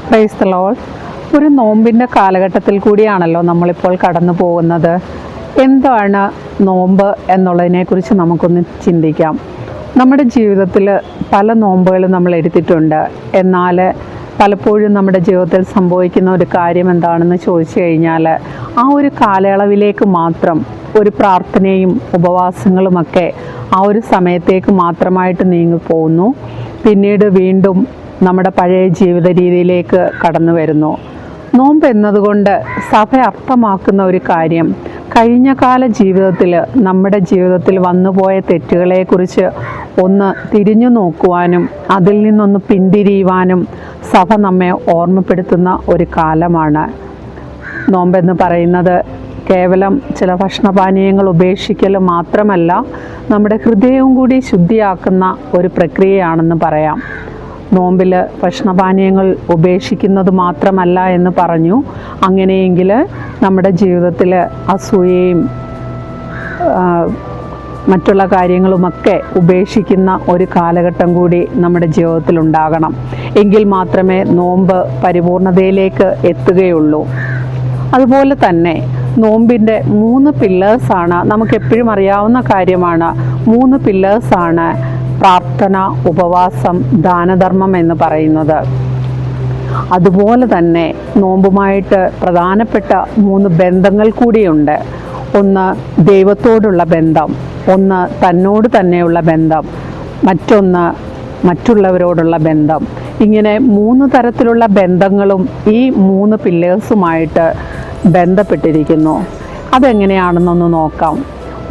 Praise the Lord. ഒരു നോമ്പിൻ്റെ കാലഘട്ടത്തിൽ കൂടിയാണല്ലോ നമ്മളിപ്പോൾ കടന്നു പോകുന്നത്. എന്താണ് നോമ്പ് എന്നുള്ളതിനെക്കുറിച്ച് നമുക്കൊന്ന് ചിന്തിക്കാം. നമ്മുടെ ജീവിതത്തിൽ പല നോമ്പുകളും നമ്മൾ എടുത്തിട്ടുണ്ട്. എന്നാൽ പലപ്പോഴും നമ്മുടെ ജീവിതത്തിൽ സംഭവിക്കുന്ന ഒരു കാര്യം എന്താണെന്ന് ചോദിച്ചു കഴിഞ്ഞാൽ, ആ ഒരു കാലയളവിലേക്ക് മാത്രം ഒരു പ്രാർത്ഥനയും ഉപവാസങ്ങളുമൊക്കെ ആ ഒരു സമയത്തേക്ക് മാത്രമായിട്ട് നീങ്ങിപ്പോകുന്നു. പിന്നീട് വീണ്ടും നമ്മുടെ പഴയ ജീവിത രീതിയിലേക്ക് കടന്നു വരുന്നു. നോമ്പ് എന്നതുകൊണ്ട് സഭ അർത്ഥമാക്കുന്ന ഒരു കാര്യം, കഴിഞ്ഞ കാല ജീവിതത്തിൽ നമ്മുടെ ജീവിതത്തിൽ വന്നുപോയ തെറ്റുകളെക്കുറിച്ച് ഒന്ന് തിരിഞ്ഞു നോക്കുവാനും അതിൽ നിന്നൊന്ന് പിന്തിരിയുവാനും സഭ നമ്മെ ഓർമ്മപ്പെടുത്തുന്ന ഒരു കാലമാണ്. നോമ്പെന്ന് പറയുന്നത് കേവലം ചില ഭക്ഷണപാനീയങ്ങൾ ഉപേക്ഷിക്കൽ മാത്രമല്ല, നമ്മുടെ ഹൃദയവും കൂടി ശുദ്ധിയാക്കുന്ന ഒരു പ്രക്രിയയാണെന്ന് പറയാം. നോമ്പിൽ ഭക്ഷണപാനീയങ്ങൾ ഉപേക്ഷിക്കുന്നത് മാത്രമല്ല എന്ന് പറഞ്ഞു. അങ്ങനെയെങ്കിൽ നമ്മുടെ ജീവിതത്തിൽ അസൂയയും മറ്റുള്ള കാര്യങ്ങളുമൊക്കെ ഉപേക്ഷിക്കുന്ന ഒരു കാലഘട്ടം കൂടി നമ്മുടെ ജീവിതത്തിൽ ഉണ്ടാകണം. എങ്കിൽ മാത്രമേ നോമ്പ് പരിപൂർണതയിലേക്ക് എത്തുകയുള്ളൂ. അതുപോലെ തന്നെ നോമ്പിൻ്റെ 3 പില്ലേഴ്സാണ്, നമുക്കെപ്പോഴും അറിയാവുന്ന കാര്യമാണ്. 3 പില്ലേഴ്സാണ് പ്രാർത്ഥന, ഉപവാസം, ദാനധർമ്മം എന്ന് പറയുന്നത്. അതുപോലെ തന്നെ നോമ്പുമായിട്ട് പ്രധാനപ്പെട്ട 3 ബന്ധങ്ങൾ കൂടിയുണ്ട്. ഒന്ന് ദൈവത്തോടുള്ള ബന്ധം, ഒന്ന് തന്നോട് തന്നെയുള്ള ബന്ധം, മറ്റൊന്ന് മറ്റുള്ളവരോടുള്ള ബന്ധം. ഇങ്ങനെ 3 തരത്തിലുള്ള ബന്ധങ്ങളും ഈ 3 പില്ലേഴ്സുമായിട്ട് ബന്ധപ്പെട്ടിരിക്കുന്നു. അതെങ്ങനെയാണെന്നൊന്ന് നോക്കാം.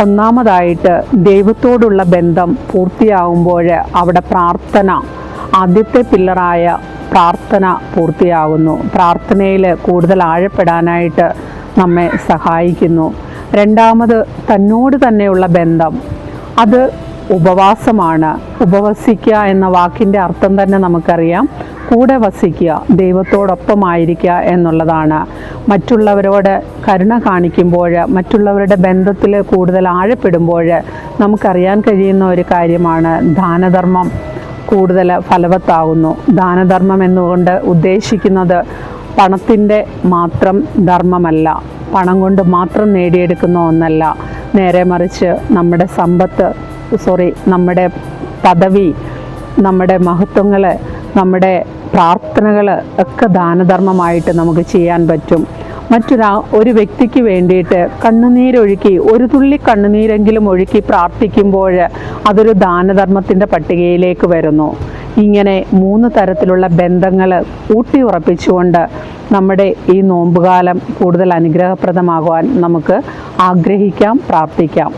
ഒന്നാമതായിട്ട് ദൈവത്തോടുള്ള ബന്ധം പൂർത്തിയാകുമ്പോൾ അവിടെ പ്രാർത്ഥന, ആദ്യത്തെ പില്ലറായ പ്രാർത്ഥന പൂർത്തിയാകുന്നു. പ്രാർത്ഥനയിൽ കൂടുതൽ ആഴപ്പെടാനായിട്ട് നമ്മെ സഹായിക്കുന്നു. രണ്ടാമത് തന്നോട് തന്നെയുള്ള ബന്ധം, അത് ഉപവാസമാണ്. ഉപവസിക്കുക എന്ന വാക്കിൻ്റെ അർത്ഥം തന്നെ നമുക്കറിയാം. കൂടെ വസിക്കുക, ദൈവത്തോടൊപ്പമായിരിക്കുക എന്നുള്ളതാണ്. മറ്റുള്ളവരോട് കരുണ കാണിക്കുമ്പോൾ, മറ്റുള്ളവരുടെ ബന്ധത്തിൽ കൂടുതൽ ആഴപ്പെടുമ്പോൾ നമുക്കറിയാൻ കഴിയുന്ന ഒരു കാര്യമാണ് ദാനധർമ്മം കൂടുതൽ ഫലവത്താകുന്നു. ദാനധർമ്മം എന്നുകൊണ്ട് ഉദ്ദേശിക്കുന്നത് പണത്തിൻ്റെ മാത്രം ധർമ്മമല്ല, പണം കൊണ്ട് മാത്രം നേടിയെടുക്കുന്ന ഒന്നല്ല. നേരെ മറിച്ച് നമ്മുടെ നമ്മുടെ പദവി, നമ്മുടെ മഹത്വങ്ങൾ, നമ്മുടെ പ്രാർത്ഥനകൾ ഒക്കെ ദാനധർമ്മമായിട്ട് നമുക്ക് ചെയ്യാൻ പറ്റും. ഒരു വ്യക്തിക്ക് വേണ്ടിയിട്ട് കണ്ണുനീരൊഴുക്കി, ഒരു തുള്ളി കണ്ണുനീരെങ്കിലും ഒഴുക്കി പ്രാർത്ഥിക്കുമ്പോൾ അതൊരു ദാനധർമ്മത്തിൻ്റെ പട്ടികയിലേക്ക് വരുന്നു. ഇങ്ങനെ 3 തരത്തിലുള്ള ബന്ധങ്ങൾ ഊട്ടി ഉറപ്പിച്ചുകൊണ്ട് നമ്മുടെ ഈ നോമ്പുകാലം കൂടുതൽ അനുഗ്രഹപ്രദമാകുവാൻ നമുക്ക് ആഗ്രഹിക്കാം, പ്രാർത്ഥിക്കാം.